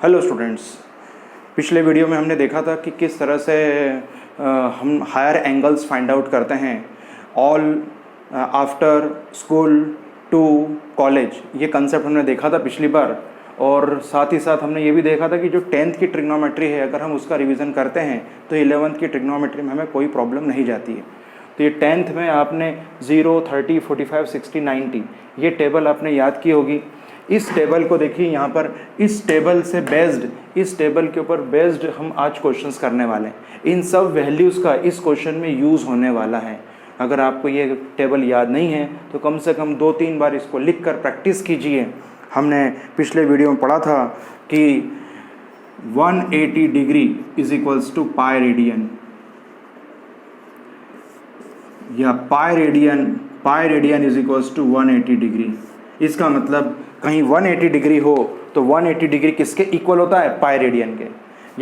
Hello students, पिछले video में हमने देखा था कि किस तरह से हम हायर एंगल्स फाइंड आउट करते हैं all after school to college. ये कंसेप्ट हमने देखा था पिछली बार, और साथ ही साथ हमने ये भी देखा था कि जो 10th की ट्रिग्नोमेट्री है अगर हम उसका रिवीजन करते हैं तो 11th की ट्रिग्नोमेट्री में हमें कोई प्रॉब्लम नहीं जाती है। तो ये 10th में आपने 0, 30, 45, 60, 90 ये टेबल आपने याद की होगी। इस टेबल को देखिए, यहाँ पर इस टेबल से बेस्ड, इस टेबल के ऊपर बेस्ड हम आज क्वेश्चंस करने वाले हैं। इन सब वैल्यूज़ का इस क्वेश्चन में यूज़ होने वाला है। अगर आपको ये टेबल याद नहीं है तो कम से कम 2-3 बार इसको लिख कर प्रैक्टिस कीजिए। हमने पिछले वीडियो में पढ़ा था कि 180 degree is equals to pi radian, या pi radian is equals to 180 degree. इसका मतलब कहीं 180 डिग्री हो तो 180 डिग्री किसके इक्वल होता है? पाई रेडियन के।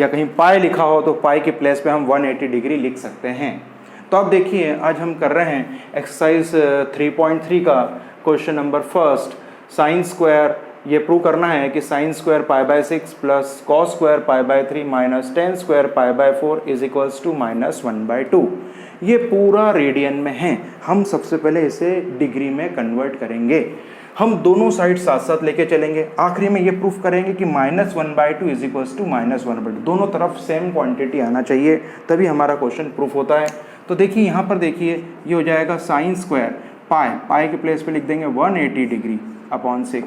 या कहीं पाई लिखा हो तो पाई के प्लेस पे हम 180 डिग्री लिख सकते हैं। तो अब देखिए, आज हम कर रहे हैं एक्सरसाइज 3.3 का question number first, sine square. ये प्रूव करना है कि sine square pi by 6 plus cos square pi by 3 minus tan square pi by 4 is equals to -1/2। ये पूरा रेडियन में है। हम सबसे पहले इसे डिग्री में कन्वर्ट करेंगे। हम दोनों साइड साथ साथ लेके चलेंगे। आखिरी में ये प्रूफ करेंगे कि -1/2 इज इक्वल्स टू -1/2। दोनों तरफ सेम क्वांटिटी आना चाहिए, तभी हमारा क्वेश्चन प्रूफ होता है। तो देखिए, यहाँ पर देखिए, ये हो जाएगा साइन स्क्वायर पाई के प्लेस पे लिख देंगे 180 degree upon 6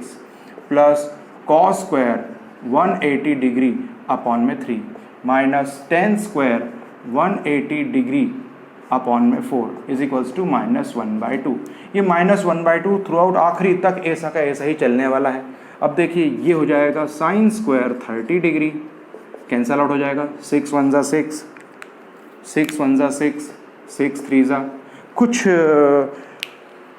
plus cos square 180 degree upon में 3 minus tan square 180 degree upon में 4 इज इक्वल्स टू -1/2। ये -1/2 थ्रू आउट आखिरी तक ऐसा का ऐसा ही चलने वाला है। अब देखिए, ये हो जाएगा sine square 30 degree, cancel out हो जाएगा। 6 1 ज़ा 6, 6 1 ज़ा 6, 6 3 ज़ा। कुछ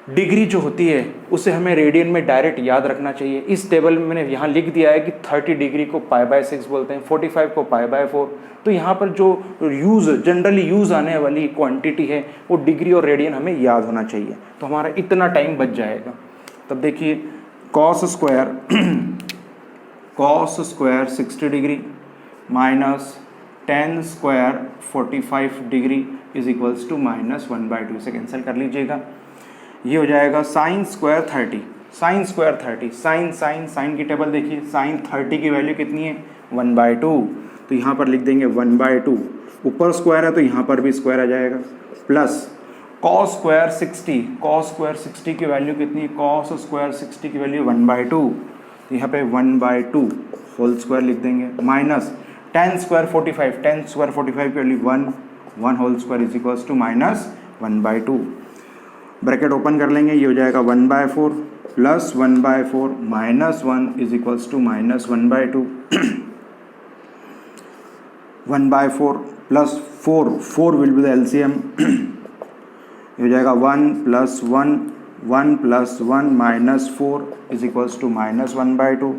डिग्री जो होती है उसे हमें रेडियन में डायरेक्ट याद रखना चाहिए। इस टेबल में मैंने यहाँ लिख दिया है कि 30 डिग्री को पाई बाय 6 बोलते हैं, 45 को पाई बाय 4। तो यहाँ पर जो जनरली यूज़ आने वाली क्वांटिटी है वो डिग्री और रेडियन हमें याद होना चाहिए। तो हमारा इतना टाइम बच जाएगा। तब देखिए, cos square 60 degree minus tan square 45 degree is equals to -1/2। से कैंसिल कर लीजिएगा। ये हो जाएगा साइन स्क्वायर 30, साइन की टेबल देखिए, साइन 30 की वैल्यू कितनी है? 1/2। तो यहाँ पर लिख देंगे 1/2। ऊपर स्क्वायर है तो यहाँ पर भी स्क्वायर आ जाएगा। प्लस कॉस स्क्वायर 60 की वैल्यू कितनी है? कॉस स्क्वायर 60 की वैल्यू 1/2। तो यहाँ पे 1/2 होल स्क्वायर लिख देंगे। माइनस टेन स्क्वायर 45 की value 1 whole square is equals to -1/2। Bracket open कर लेंगे। ये हो जाएगा 1/4 plus 1/4 minus 1 is equals to -1/2। 1/4 plus 4 will be the LCM. ये हो जाएगा 1 plus 1 minus 4 is equals to -1/2।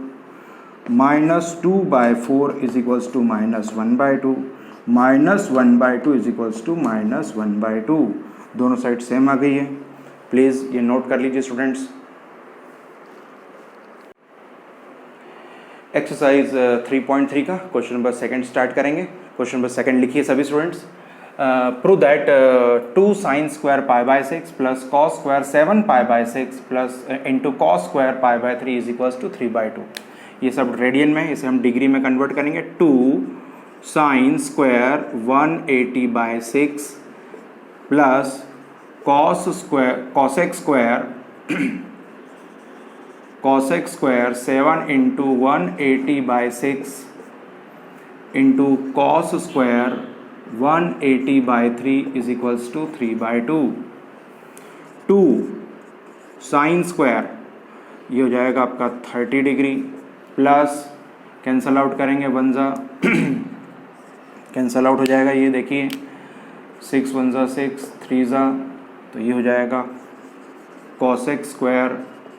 -2/4 is equals to -1/2। -1/2 is equals to -1/2। दोनों साइड सेम आ गई है। प्लीज़ ये नोट कर लीजिए स्टूडेंट्स। एक्सरसाइज 3.3 का क्वेश्चन नंबर सेकंड स्टार्ट करेंगे। क्वेश्चन नंबर सेकंड लिखिए सभी students. Prove that 2 sine square pi by 6 plus cos square 7 pi by 6 plus into cos square pi by 3 is equals to 3/2। ये सब radian में, इसे हम degree में कन्वर्ट करेंगे। 2 sine square 180/6 plus cosec square 7 into 180/6 into cos square 180/3 is equals to 3/2। 2 sine square, ये हो जाएगा आपका 30 डिग्री, प्लस कैंसल आउट करेंगे 1 ज़ा कैंसल आउट हो जाएगा। ये देखिए 6 1 ज़ा 6, 3 ज़ा, तो ये हो जाएगा cosec square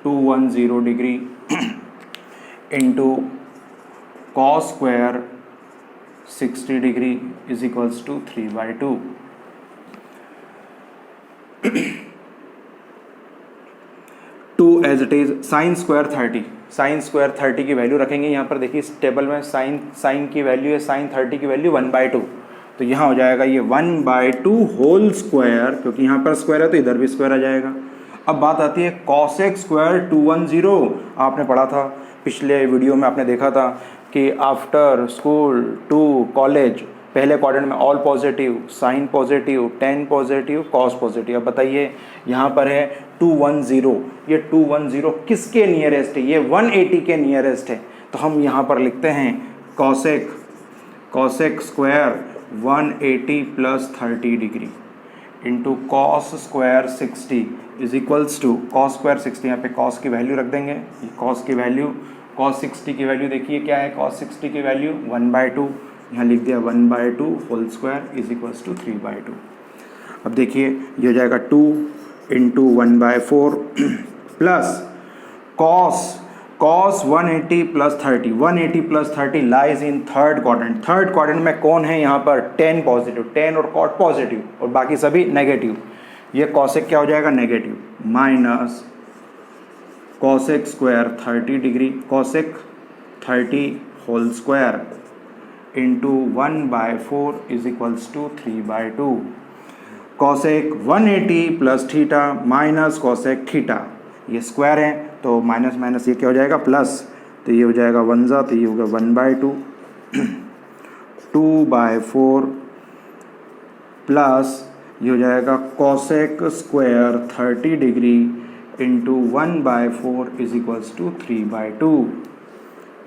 210 degree into cos square 60 degree is equals to 3/2। 2 as it is, sine square 30 sine square 30 की वैल्यू रखेंगे यहाँ पर। देखिए इस टेबल में साइन की वैल्यू है, साइन 30 की वैल्यू 1/2, तो यहाँ हो जाएगा ये 1/2 होल स्क्वायर, क्योंकि यहाँ पर स्क्वायर है तो इधर भी स्क्वायर आ जाएगा। अब बात आती है कॉसेक स्क्वायर 210। आपने पढ़ा था पिछले वीडियो में, आपने देखा था कि आफ्टर स्कूल टू कॉलेज पहले क्वाड्रेंट में all positive, sine positive, tan positive, cos positive. अब बताइए यहाँ पर है 210, ये 210 किसके नियरेस्ट है? ये 180 के नियरेस्ट है। तो हम यहाँ पर लिखते हैं cosec square 180 plus 30 degree into cos square 60 is equals to cos square 60, यहाँ पे कॉस की वैल्यू रख देंगे। ये कॉस की वैल्यू, कॉस 60 की वैल्यू देखिए क्या है, कॉस 60 की वैल्यू 1/2, यहाँ लिख दिया 1/2 whole square is equals to 3/2। अब देखिए ये हो जाएगा 2 into 1/4 plus cos 180 plus 30, 180 plus 30 lies in third quadrant. Third quadrant में कौन है यहाँ पर? 10 पॉजिटिव, 10 और कॉट पॉजिटिव और बाकी सभी नेगेटिव। ये कॉसेक क्या हो जाएगा? Negative, minus cosec square 30 degree, cosec 30 whole square into 1/4 is equals to 3/2। Cosec 180 plus theta minus cosec theta, ये स्क्वायर है तो माइनस माइनस ये क्या हो जाएगा? प्लस, तो ये हो जाएगा 1 जा, तो ये होगा 1/2 2/4 प्लस ये हो जाएगा cosec square 30 degree into 1/4 is equals to 3/2।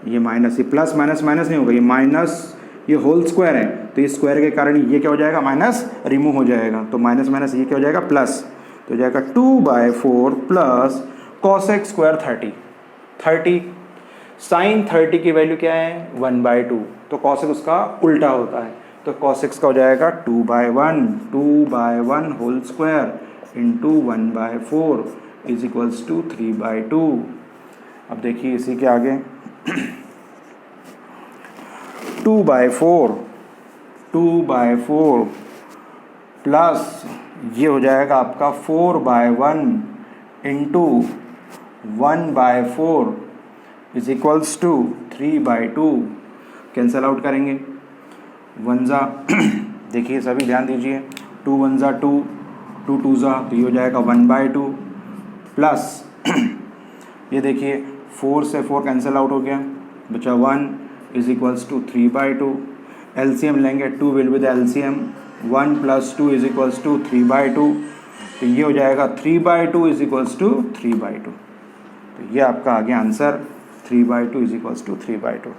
ये माइनस, ये प्लस माइनस माइनस नहीं होगा, ये माइनस, ये होल स्क्वायर है तो इस स्क्वायर के कारण ये क्या हो जाएगा? माइनस रिमूव हो जाएगा, तो माइनस माइनस ये क्या हो जाएगा? प्लस, तो हो जाएगा 2/4 प्लस कॉसेक स्क्वायर 30 साइन 30 की वैल्यू क्या है? 1/2, तो कॉसेक उसका उल्टा होता है, तो कॉसेक का हो जाएगा 2/1 whole square into 1/4 is equals to 3/2। अब देखिए इसी के आगे 2/4 प्लस ये हो जाएगा आपका 4/1 into 1/4 is equals to 3/2। Cancel out करेंगे, 1 जा देखिए सभी ध्यान दीजिए, 2 1 जा 2, 2 2 जा, तो ये हो जाएगा 1/2 प्लस ये देखिए 4 से 4 कैंसिल आउट हो गया, बचा 1 इज इक्वल्स टू 3/2। एलसीएम लेंगे, 2 will be the LCM, 1 plus 2 is equals to 3/2, तो ये हो जाएगा 3/2 इज इक्वल्स टू 3/2। तो ये आपका आ गया answer, 3/2 is equals to 3/2।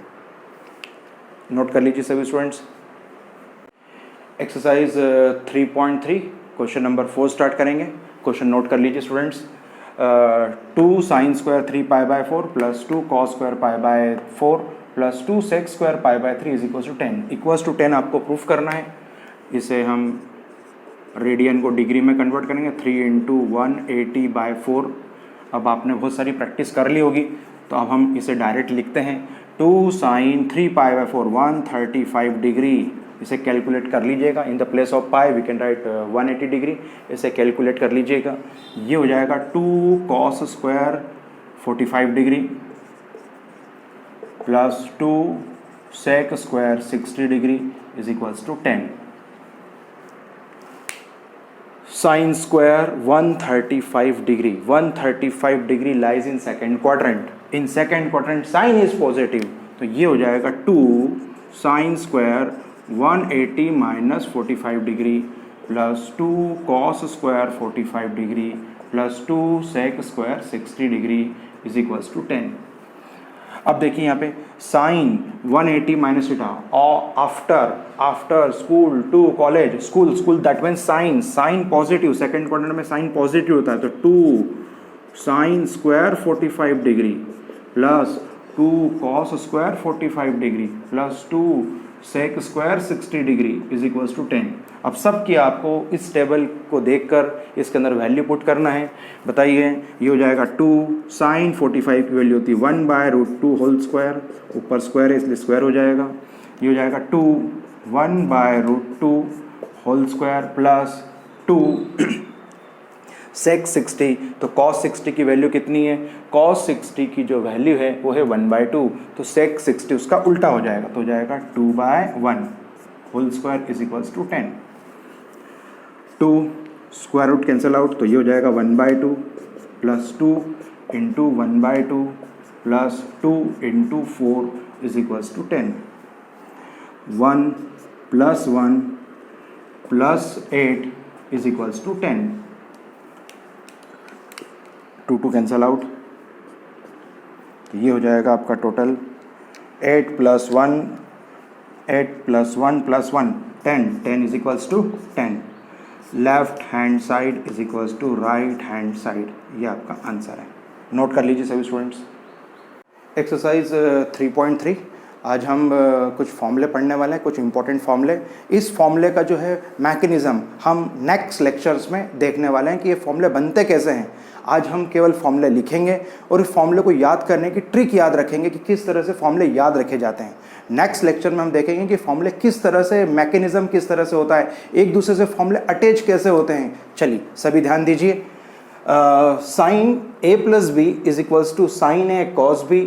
Note कर लीजिए सभी students. Exercise 3.3 question number 4 start करेंगे। क्वेश्चन नोट कर लीजिए students. 2 sine square 3π/4 plus 2 cos square π/4 plus 2 sec square π/3 is equals to 10। Equals to 10 आपको प्रूफ करना है। इसे हम रेडियन को डिग्री में कन्वर्ट करेंगे, 3 इंटू 180/4। अब आपने बहुत सारी प्रैक्टिस कर ली होगी, तो अब हम इसे डायरेक्ट लिखते हैं। 2 साइन 3π/4 135 डिग्री, इसे कैलकुलेट कर लीजिएगा। In the place of pi we can write 180 degree, इसे कैलकुलेट कर लीजिएगा। ये हो जाएगा 2 cos square 45 degree plus 2 sec square 60 degree is equals to 10। Sine square 135 degree, 135 degree lies in second quadrant. In second quadrant sine is positive, तो ये हो जाएगा 2 sine square 180 minus 45 degree plus 2 cos square 45 degree plus 2 sec square 60 degree is equals to 10। अब देखिए यहाँ पे sine 180 minus theta और after school to college, school that means sine positive, second quadrant में साइन पॉजिटिव होता है, तो 2 sine square 45 degree plus 2 cos square 45 degree plus 2 sec square 60 degree is equals to 10। अब सब की आपको इस टेबल को देखकर इसके अंदर वैल्यू पुट करना है। बताइए, ये हो जाएगा 2 साइन 45 की वैल्यू होती है 1/√2 होल स्क्वायर, ऊपर स्क्वायर है इसलिए स्क्वायर हो जाएगा। ये हो जाएगा 2 1/√2 होल स्क्वायर प्लस 2 सेक 60, तो कॉस 60 की वैल्यू कितनी है? कॉस 60 की जो वैल्यू है वो है 1/2, तो सेक 60 उसका उल्टा हो जाएगा, तो हो जाएगा 2/1 whole square is equals to 10। 2 square root cancel out, तो ये हो जाएगा 1/2 plus 2 into 1/2 plus 2 into 4 is equals to 10। 1 plus 1 plus 8 is equals to 10। 2 cancel out, तो ये हो जाएगा आपका total 8 plus 1 plus 1 10, 10 is equals to 10। Left hand side is equals to right hand side, ये आपका आंसर है। नोट कर लीजिए सभी स्टूडेंट्स। एक्सरसाइज 3.3, आज हम कुछ फॉर्मूले पढ़ने वाले हैं, कुछ इंपॉर्टेंट फॉर्मूले। इस फॉर्मूले का जो है मैकेनिज़्म हम नेक्स्ट लेक्चर्स में देखने वाले हैं कि ये फॉर्मूले बनते कैसे हैं। आज हम केवल फॉर्मूले लिखेंगे और इस फॉर्मूले को याद करने की ट्रिक याद रखेंगे कि किस तरह से फॉर्मूले याद रखे जाते हैं। नेक्स्ट लेक्चर में हम देखेंगे कि फॉर्मूले किस तरह से, मैकेनिज़्म किस तरह से होता है, एक दूसरे से फॉर्मूले अटैच कैसे होते हैं। चलिए सभी ध्यान दीजिए। Sine A plus B is equals to sine A cos B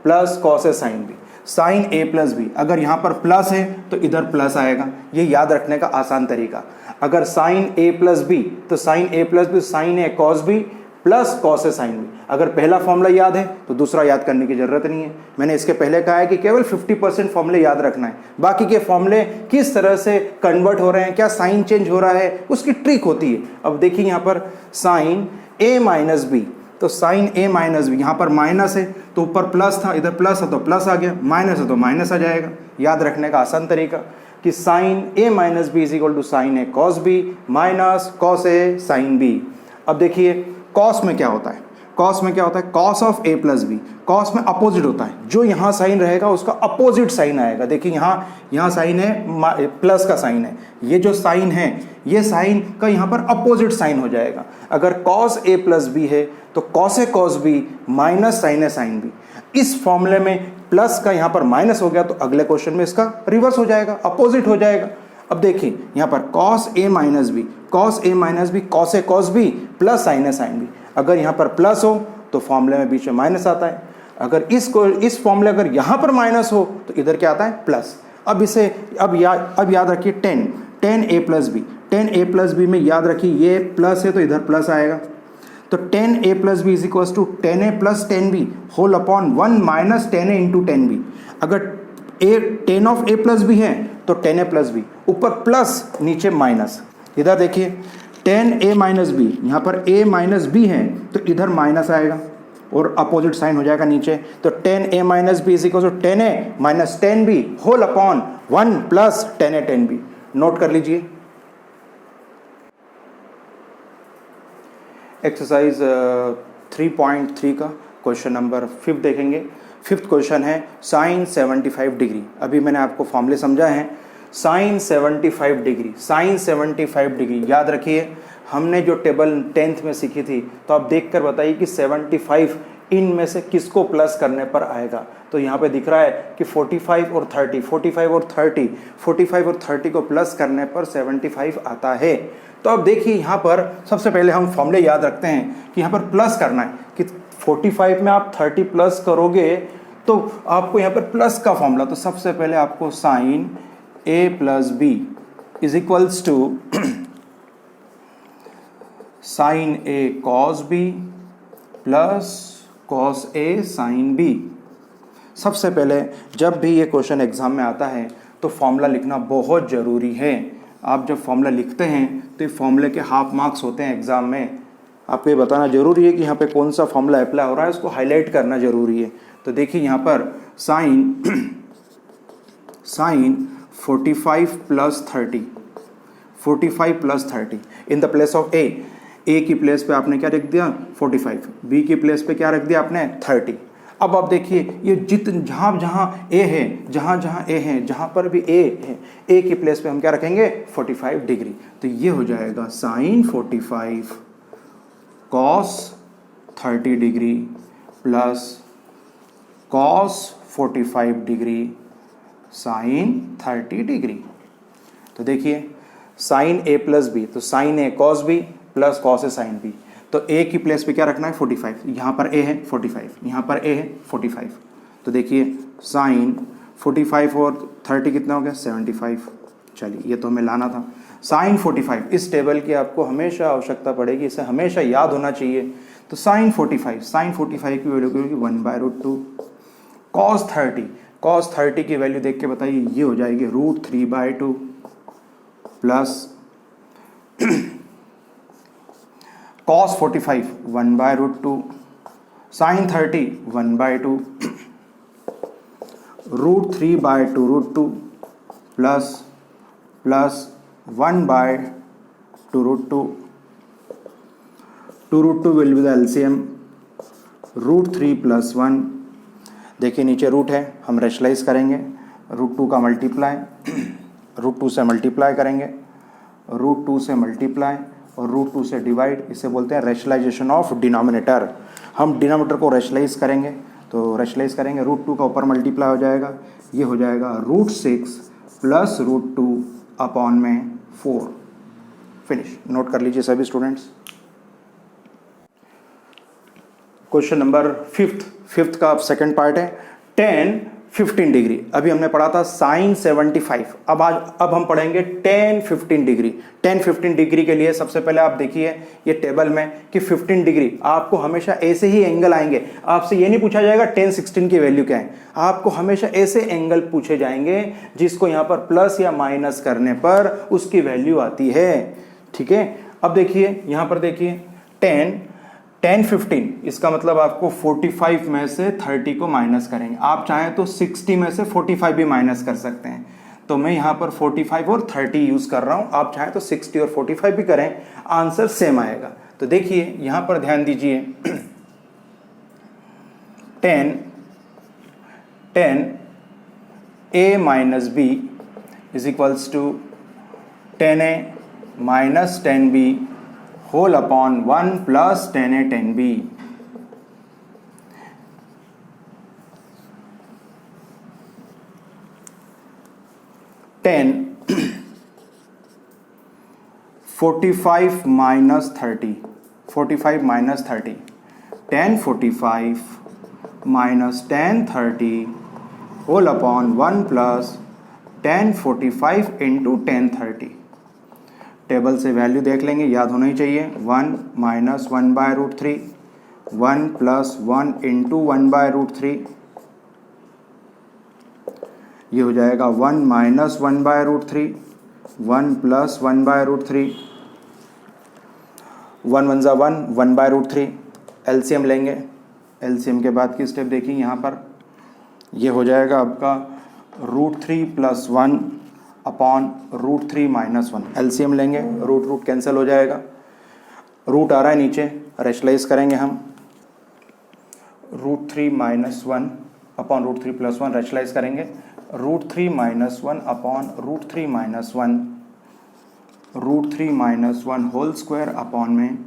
plus cos A sine B. Sine A plus B, अगर यहाँ पर प्लस है तो इधर प्लस आएगा, ये याद रखने का आसान तरीका। अगर साइन ए प्लस बी तो sine A plus B sine A cos B plus cos A sine B. अगर पहला फॉर्मूला याद है तो दूसरा याद करने की जरूरत नहीं है। मैंने इसके पहले कहा है कि केवल 50% फॉर्मूले याद रखना है, बाकी के फॉर्मूले किस तरह से कन्वर्ट हो रहे हैं, क्या साइन चेंज हो रहा है, उसकी ट्रिक होती है। अब देखिए यहाँ पर साइन ए माइनस बी, तो साइन ए माइनस बी, यहाँ पर माइनस है तो ऊपर प्लस था, इधर प्लस है तो प्लस आ गया, माइनस है तो माइनस आ जाएगा। याद रखने का आसान तरीका कि sine A minus B is equal to sine A cos B minus cos A sine B. अब देखिए कॉस में क्या होता है, कॉस में क्या होता है, cos of A plus B. Cos में अपोजिट होता है, जो यहाँ साइन रहेगा उसका अपोजिट साइन आएगा। देखिए यहाँ साइन है, प्लस का साइन है, ये जो साइन है ये साइन का यहाँ पर अपोजिट साइन हो जाएगा। अगर कॉस ए प्लस बी है तो कॉस ए कॉस बी माइनस साइन ए साइन बी। इस फॉर्मूले में प्लस का यहाँ पर माइनस हो गया तो अगले क्वेश्चन में इसका रिवर्स हो जाएगा, अपोजिट हो जाएगा। अब देखिए यहाँ पर cos A minus B, cos A minus B cos A cos B plus sign A sine B. अगर यहाँ पर प्लस हो तो फॉर्मूले में बीच में माइनस आता है। अगर इस फॉर्मूले अगर यहाँ पर माइनस हो तो इधर क्या आता है, प्लस। अब इसे अब याद रखिए 10 a plus B, 10 a plus B में याद रखिए ये प्लस है तो इधर प्लस आएगा। तो 10 a plus B is equals to 10 a plus 10 b whole upon 1 minus 10 a into 10 b. अगर 10 ऑफ ए प्लस बी है तो 10 ए प्लस बी, ऊपर प्लस नीचे माइनस। इधर देखिए 10 ए माइनस बी, यहाँ पर ए माइनस बी है तो इधर माइनस आएगा और अपोजिट साइन हो जाएगा नीचे। तो 10 a minus B is equal to 10 a minus 10 b whole upon 1 plus 10 a 10 b. Note कर लीजिए। एक्सरसाइज 3.3 का क्वेश्चन नंबर 5 देखेंगे। 5th क्वेश्चन है साइन 75 डिग्री। अभी मैंने आपको फॉर्मूले समझाए हैं। साइन 75 डिग्री, साइन 75 डिग्री याद रखिए, हमने जो टेबल 10th में सीखी थी। तो आप देखकर बताइए कि 75 इनमें से किसको प्लस करने पर आएगा। तो यहाँ पे दिख रहा है कि 45 और 30, 45 और 30, 45 और 30 को प्लस करने पर 75 आता है। तो अब देखिए यहाँ पर सबसे पहले हम फॉर्मूले याद रखते हैं कि यहाँ पर प्लस करना है कि 45 में आप 30 प्लस करोगे तो आपको यहाँ पर प्लस का फॉर्मूला। तो सबसे पहले आपको sine A plus B is equals to sine A cos B plus cos A sine B. सबसे पहले जब भी ये क्वेश्चन एग्जाम में आता है तो फॉर्मूला लिखना बहुत ज़रूरी है। आप जब फॉर्मूला लिखते हैं तो ये फॉर्मूले के हाफ मार्क्स होते हैं एग्ज़ाम में। आपको ये बताना ज़रूरी है कि यहाँ पे कौन सा फॉर्मूला अप्लाई हो रहा है, उसको हाईलाइट करना ज़रूरी है। तो देखिए यहाँ पर sine 45 plus 30, 45 plus 30 in the place of a की प्लेस पे आपने क्या रख दिया 45, बी की प्लेस पे क्या रख दिया आपने 30। अब आप देखिए ये जहाँ जहाँ ए है, जहाँ ए है, जहाँ पर भी ए है, ए की प्लेस पे हम क्या रखेंगे 45 डिग्री। तो ये हो जाएगा sine 45 cos 30 degree plus cos 45 degree sine 30 degree. तो देखिए साइन ए प्लस बी, तो sine A cos B plus cos A sine B. तो ए की प्लेस पे क्या रखना है 45, यहाँ पर ए है 45, यहाँ पर ए है 45। तो देखिए साइन 45 और 30 कितना हो गया 75। चलिए ये तो हमें लाना था साइन 45। इस टेबल की आपको हमेशा आवश्यकता पड़ेगी, इसे हमेशा याद होना चाहिए। तो साइन 45 की वैल्यू होगी 1/√2। कॉस 30 की वैल्यू देख के बताइए, ये हो जाएगी √3/2 plus cos 45 1/√2, sin 30 1/2, √3/2√2 plus 1/2√2। 2√2 will be the LCM, √3 + 1। देखिए नीचे रूट है, हम रेशनलाइज करेंगे, √2 का मल्टीप्लाई, √2 से मल्टीप्लाई करेंगे, √2 से मल्टीप्लाई और √2 से डिवाइड, इसे बोलते हैं रेशनलाइजेशन ऑफ डिनोमिनेटर। हम डिनोमिनेटर को रेशनलाइज करेंगे, तो रेशनलाइज करेंगे √2 का ऊपर मल्टीप्लाई हो जाएगा, ये हो जाएगा √6 + √2 अपॉन में 4। फिनिश। नोट कर लीजिए सभी स्टूडेंट्स। क्वेश्चन नंबर फिफ्थ का सेकंड पार्ट है, tan 15 डिग्री। अभी हमने पढ़ा था sin 75, अब हम पढ़ेंगे tan 15 डिग्री। tan 15 डिग्री के लिए सबसे पहले आप देखिए ये टेबल में कि 15 डिग्री आपको हमेशा ऐसे ही एंगल आएंगे। आपसे ये नहीं पूछा जाएगा tan 16 की वैल्यू क्या है, आपको हमेशा ऐसे एंगल पूछे जाएंगे जिसको यहाँ पर प्लस या माइनस करने पर उसकी वैल्यू आती है। ठीक है, अब देखिए यहाँ पर देखिए tan 15, इसका मतलब आपको 45 में से 30 को माइनस करेंगे। आप चाहें तो 60 में से 45 भी माइनस कर सकते हैं, तो मैं यहाँ पर 45 और 30 यूज़ कर रहा हूँ। आप चाहें तो 60 और 45 भी करें, आंसर सेम आएगा। तो देखिए यहाँ पर ध्यान दीजिए, tan a minus B is equals to tan a minus tan b whole upon 1 plus tan a tan b। tan 45 minus 30, 45 minus 30, tan 45 minus tan 30 whole upon 1 plus tan 45 into tan 30। Table से value देख लेंगे, याद होना ही चाहिए। 1 minus 1/√3, 1 plus 1 into 1/√3, ये हो जाएगा 1 minus 1/√3, 1 plus 1/√3, 1 1 ज़ा 1, 1/√3। एलसीएम लेंगे, एलसीएम के बाद की स्टेप देखिए, यहाँ पर ये हो जाएगा आपका √3 + 1 अपॉन √3 - 1। एलसीएम लेंगे, रूट कैंसिल हो जाएगा, रूट आ रहा है नीचे, रेशनलाइज करेंगे हम, √3 - 1 अपॉन √3 + 1 रेशनलाइज करेंगे, √3 - 1 अपॉन √3 - 1, √3 - 1 होल स्क्वायर अपॉन में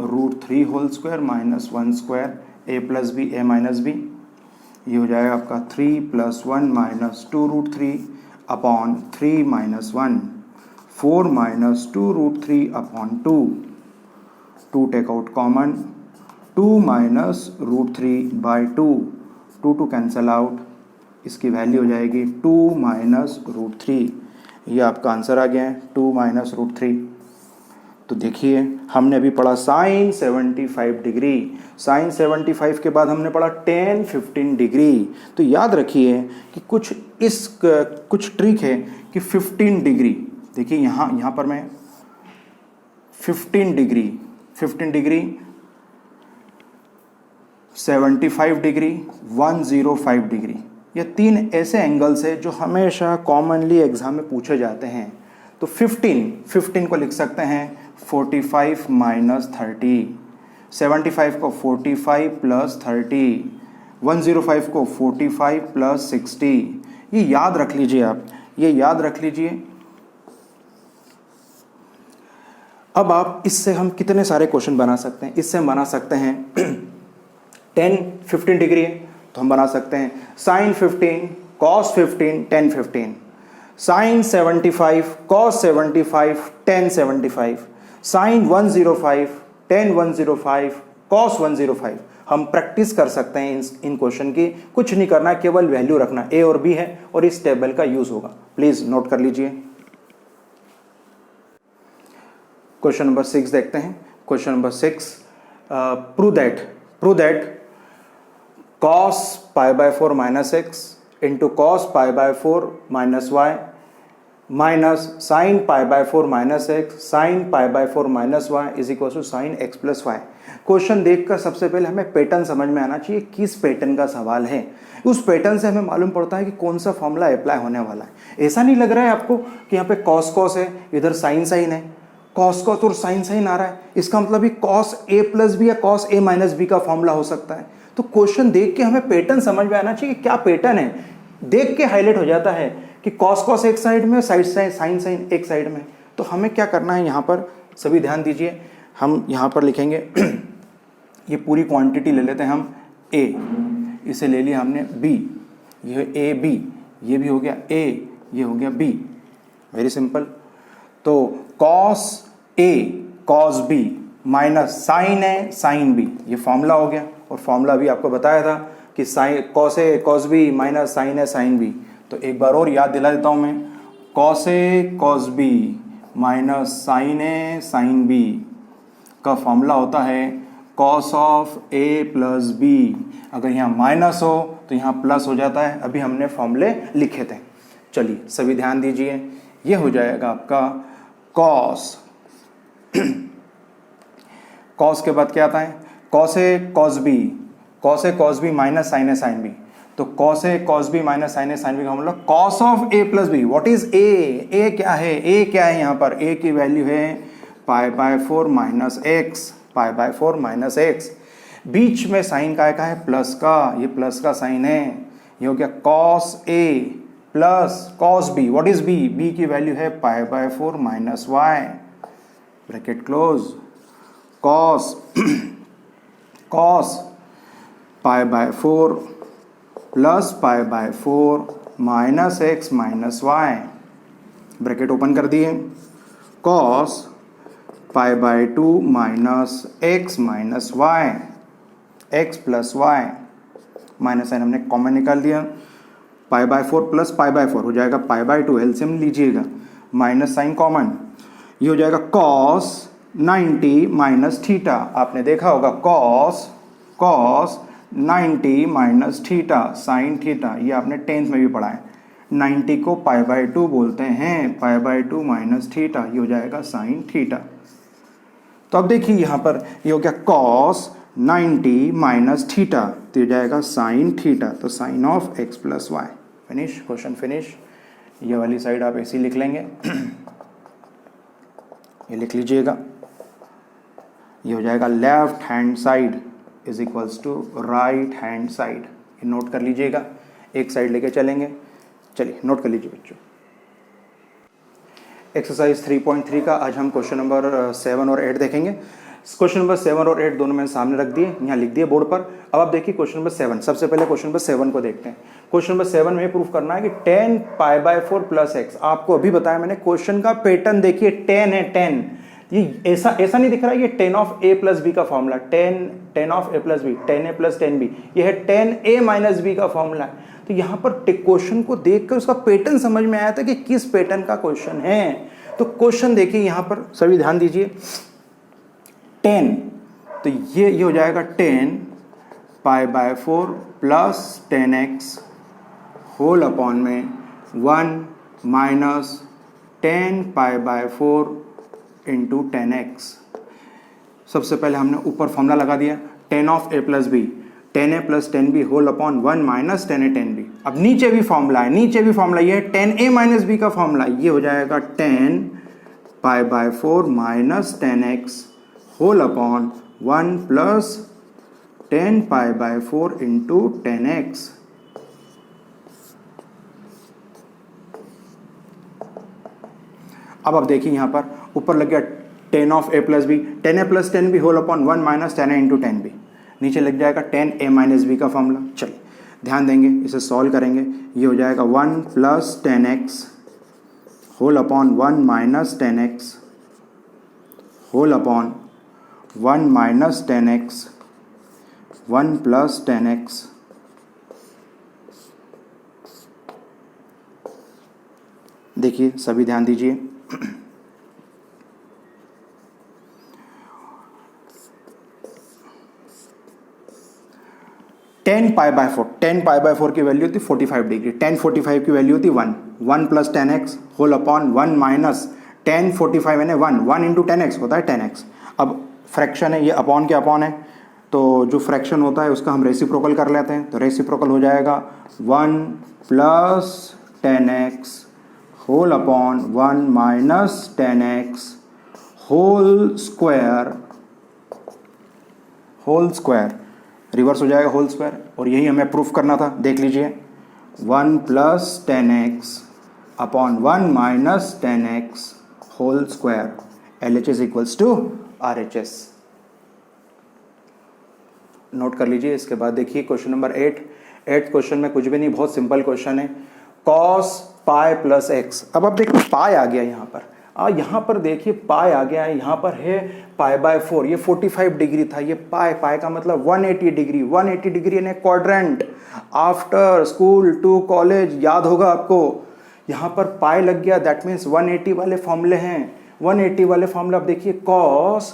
√3 whole square minus 1 square, a + b a - b, ये हो जाएगा आपका 3 + 1 - 2√3 upon 3 - 1, 4 - 2√3 upon 2, 2 take out common, 2 - √3/2, 2 cancel out, इसकी वैल्यू हो जाएगी 2 - √3। ये आपका आंसर आ गया है 2 - √3। तो देखिए हमने अभी पढ़ा साइन 75 डिग्री, साइन 75 के बाद हमने पढ़ा tan 15 डिग्री। तो याद रखिए कि कुछ ट्रिक है कि 15 डिग्री, देखिए यहाँ पर मैं 15 डिग्री 75 डिग्री 105 डिग्री, ये 3 ऐसे एंगल्स है जो हमेशा कॉमनली एग्जाम में पूछे जाते हैं। तो 15 को लिख सकते हैं 45 - 30, 75 को 45 + 30, 105 को 45 + 60। ये याद रख लीजिए आप, ये याद रख लीजिए। अब आप इससे हम कितने सारे क्वेश्चन बना सकते हैं, इससे हम बना सकते हैं tan 15 डिग्री है तो हम बना सकते हैं sin 15 cos 15 tan 15, sin 75 cos 75 tan 75, sine 105, tan 105, cos 105 हम प्रैक्टिस कर सकते हैं इन क्वेश्चन की। कुछ नहीं करना, केवल वैल्यू रखना, ए और बी है और इस टेबल का यूज होगा। प्लीज नोट कर लीजिए। क्वेश्चन नंबर 6 देखते हैं। Question number 6, prove that cos π/4 - x into cos π/4 - y minus sine π/4 - x sine π/4 - y is equal to sine x plus y. Question देखकर सबसे पहले हमें पैटर्न समझ में आना चाहिए, किस पैटर्न का सवाल है। उस पैटर्न से हमें मालूम पड़ता है कि कौन सा फॉर्मूला अप्लाई होने वाला है। ऐसा नहीं लग रहा है आपको कि यहाँ पे कॉस कॉस है, इधर साइन साइन है, कॉस कॉस और साइन साइन आ रहा है, इसका मतलब कॉस ए प्लस बी या कॉस ए माइनस बी का फॉर्मूला हो सकता है। तो क्वेश्चन देख के हमें पैटर्न समझ में आना चाहिए, क्या पैटर्न है। देख के हाईलाइट हो जाता है कि कॉस कॉस एक साइड में, साइड साइन साइन एक साइड में। तो हमें क्या करना है, यहाँ पर सभी ध्यान दीजिए, हम यहाँ पर लिखेंगे ये पूरी क्वांटिटी ले लेते हैं हम ए, इसे ले लिया हमने बी, ये ए बी, ये भी हो गया ए, ये हो गया बी, वेरी सिंपल। तो कॉस ए कॉस बी माइनस साइन ए साइन बी, ये फॉर्मूला हो गया। और फॉर्मूला भी आपको बताया था कि साइन कॉस ए कॉस बी माइनस साइन ए साइन बी। तो एक बार और याद दिला देता हूं मैं, कॉस ए कॉस बी माइनस साइन ए साइन बी का फॉर्मूला होता है cos of A plus B. अगर यहाँ माइनस हो तो यहाँ प्लस हो जाता है, अभी हमने फॉर्मूले लिखे थे। चलिए सभी ध्यान दीजिए, ये हो जाएगा आपका कॉस कॉस के बाद क्या आता है, कॉस ए कॉस बी, कॉस ए कॉस बी माइनस साइन ए साइन बी। तो कॉस ए कॉस बी माइनस साइन ए साइन बी का मतलब cos of A plus b. What is a, a क्या है, ए क्या है यहाँ पर, ए की वैल्यू है π/4 माइनस एक्स, π/4 माइनस एक्स। बीच में साइन का है प्लस का, ये प्लस का साइन है, ये हो गया cos A plus cos b. What is b, b की वैल्यू है π/4 minus y, bracket close, cos cos π/4 plus π/4 minus x minus y, bracket open कर दिए, cos π/2 minus x minus y, x plus y, minus sine हमने common निकाल दिया, π/4 plus π/4 हो जाएगा π/2, LCM लीजिएगा, माइनस साइन कॉमन, ये हो जाएगा कॉस 90 माइनस थीटा। आपने देखा होगा cos 90 minus theta sine theta, ये आपने 10th में भी पढ़ा है। 90 को π/2 बोलते हैं, π/2 माइनस थीटा, ये हो जाएगा साइन थीटा। तो अब देखिए यहाँ पर ये हो गया कॉस 90 माइनस थीटा, तो ये जाएगा साइन थीटा, तो sine of X plus Y. Finish, question finish. ये वाली साइड आप ऐसे ही लिख लेंगे ये लिख लीजिएगा, ये हो जाएगा left hand side is equals to right hand side, ये नोट कर लीजिएगा, एक साइड लेके चलेंगे। चलिए नोट कर लीजिए बच्चों। एक्सरसाइज 3.3 का आज हम क्वेश्चन नंबर 7 और 8 देखेंगे। क्वेश्चन नंबर 7 और 8 दोनों मैंने सामने रख दिए, यहाँ लिख दिए बोर्ड पर। अब आप देखिए क्वेश्चन नंबर 7, सबसे पहले क्वेश्चन नंबर 7 को देखते हैं। क्वेश्चन नंबर 7 में प्रूफ करना है कि 10 π/4 प्लस एक्स। आपको अभी बताया मैंने, क्वेश्चन का पैटर्न देखिए, 10 है 10, ये ऐसा नहीं दिख रहा है, ये 10 ऑफ ए प्लस बी का formula, 10 of A plus B, 10a plus 10b, ये है 10a माइनस बी का फॉर्मूला है। तो यहाँ पर क्वेश्चन को देखकर उसका पैटर्न समझ में आया था कि किस पैटर्न का क्वेश्चन है। तो क्वेश्चन देखिए यहाँ पर सभी ध्यान दीजिए, 10, तो ये हो जाएगा 10 π/4 प्लस 10x होल अपॉन में 1 माइनस 10 π/4 इंटू 10x। सबसे पहले हमने ऊपर फॉर्मूला लगा दिया 10 of A plus B, 10a plus 10b whole upon 1 minus 10a 10b। अब नीचे भी फॉर्मूला है, नीचे भी फॉर्मूला, ये है 10a माइनस b का फॉर्मूला, ये हो जाएगा 10 π/4 minus 10x whole upon 1 plus 10 π/4 into 10x। अब आप देखिए यहाँ पर ऊपर लग गया 10 of A plus B, 10a plus 10b whole upon 1 minus 10a into 10b, नीचे लग जाएगा 10a माइनस बी का फॉर्मूला। चलिए ध्यान देंगे, इसे सॉल्व करेंगे, ये हो जाएगा 1 plus 10x whole upon 1 minus 10x whole upon 1 minus 10x 1 plus 10x देखिए सभी ध्यान दीजिए, 10 पाई बाय 4 की वैल्यू होती 45 डिग्री, 10 45 की वैल्यू होती 1 plus 10x whole upon 1 minus 10 45 यानी 1 इंटू 10x होता है 10x। अब फ्रैक्शन है, ये अपॉन के अपॉन है, तो जो फ्रैक्शन होता है उसका हम रेसिप्रोकल कर लेते हैं, तो रेसिप्रोकल हो जाएगा 1 plus 10x whole upon 1 minus 10x whole square reverse हो जाएगा होल स्क्वायर, और यही हमें प्रूफ करना था। देख लीजिए 1 plus 10x upon 1 minus 10x whole square, LHS equals to RHS। Note कर लीजिए। इसके बाद देखिए क्वेश्चन नंबर 8 क्वेश्चन में कुछ भी नहीं, बहुत सिंपल क्वेश्चन है, cos पाई प्लस एक्स। अब आप देखिए पाई आ गया यहाँ पर देखिए पाई आ गया है, यहाँ पर है पाई बाय 4, ये 45 डिग्री था, ये पाई का मतलब 180 डिग्री, 180 डिग्री यानी quadrant. After school to college याद होगा आपको, यहाँ पर पाई लग गया, दैट मीन्स 180 वाले फॉर्मूले हैं, 180 वाले फॉर्मूले। आप देखिए cos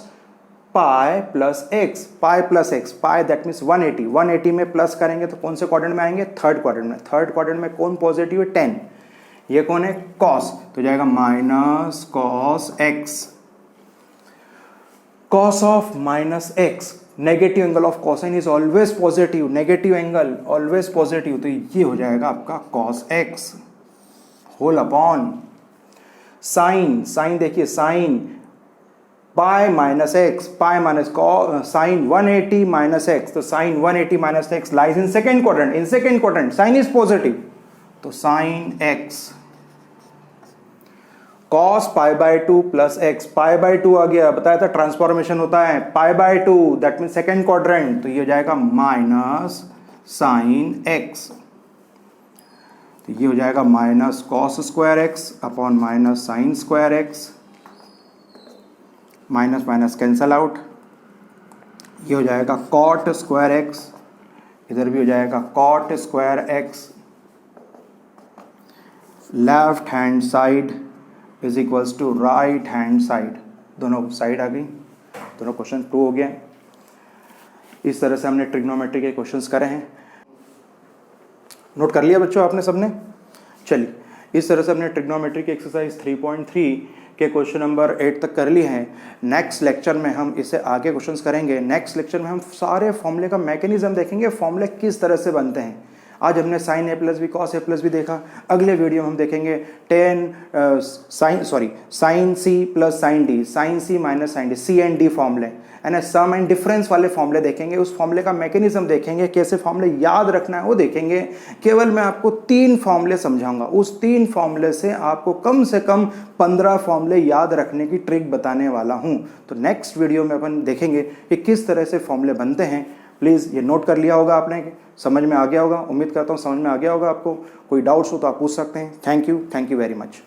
pi plus x, pi that means 180 में प्लस करेंगे तो कौन से क्वाड्रेंट में आएंगे, थर्ड क्वाड्रेंट में कौन पॉजिटिव है 10, ये कौन है cos, तो जाएगा minus cos x, cos of minus x, negative angle of cosine is always positive, negative angle always positive, तो ये हो जाएगा आपका cos x whole upon sine देखिए sine pi minus x, pi minus sine 180 minus x, तो sine 180 minus x lies in second quadrant, sine is positive, तो sine x cos pi by 2 plus x, pi by 2 आ गया, बताया था transformation होता है पाई by 2, that mean second quadrant, तो ये हो जाएगा माइनस साइन एक्स, तो ये हो जाएगा minus cos square x upon minus sine square x, minus minus cancel out, ये हो जाएगा कॉट स्क्वायर एक्स, इधर भी हो जाएगा cot square X, left hand side is equals to right hand side, दोनों साइड आ गई, दोनों क्वेश्चन 2 हो गया। इस तरह से हमने ट्रिग्नोमेट्री के क्वेश्चंस करे हैं। नोट कर लिया बच्चों आपने सबने? चलिए, इस तरह से हमने ट्रिग्नोमेट्री की एक्सरसाइज 3.3 के क्वेश्चन नंबर 8 तक कर लिए हैं। नेक्स्ट लेक्चर में हम इससे आगे क्वेश्चंस करेंगे। नेक्स्ट लेक्चर में हम सारे फॉर्मूले का मैकेनिज्म देखेंगे, फॉर्मूले किस तरह से बनते हैं। आज हमने sine A plus B cos A plus B देखा, अगले वीडियो में हम देखेंगे sine C plus sine D, sine C minus sine D, C and D फॉर्मूले यानी सम एंड डिफरेंस वाले फॉर्मूले देखेंगे। उस फॉर्मूले का मैकेनिज्म देखेंगे, कैसे फॉर्मूले याद रखना है वो देखेंगे। केवल मैं आपको 3 फॉर्मूले समझाऊंगा, उस 3 फॉर्मूले से आपको कम से कम 15 फॉर्मूले याद रखने की ट्रिक बताने वाला हूं। तो नेक्स्ट वीडियो में अपन देखेंगे कि किस तरह से फॉर्मूले बनते हैं। प्लीज़ ये नोट कर लिया होगा आपने, समझ में आ गया होगा, उम्मीद करता हूँ समझ में आ गया होगा आपको। कोई डाउट्स हो तो आप पूछ सकते हैं। Thank you very much.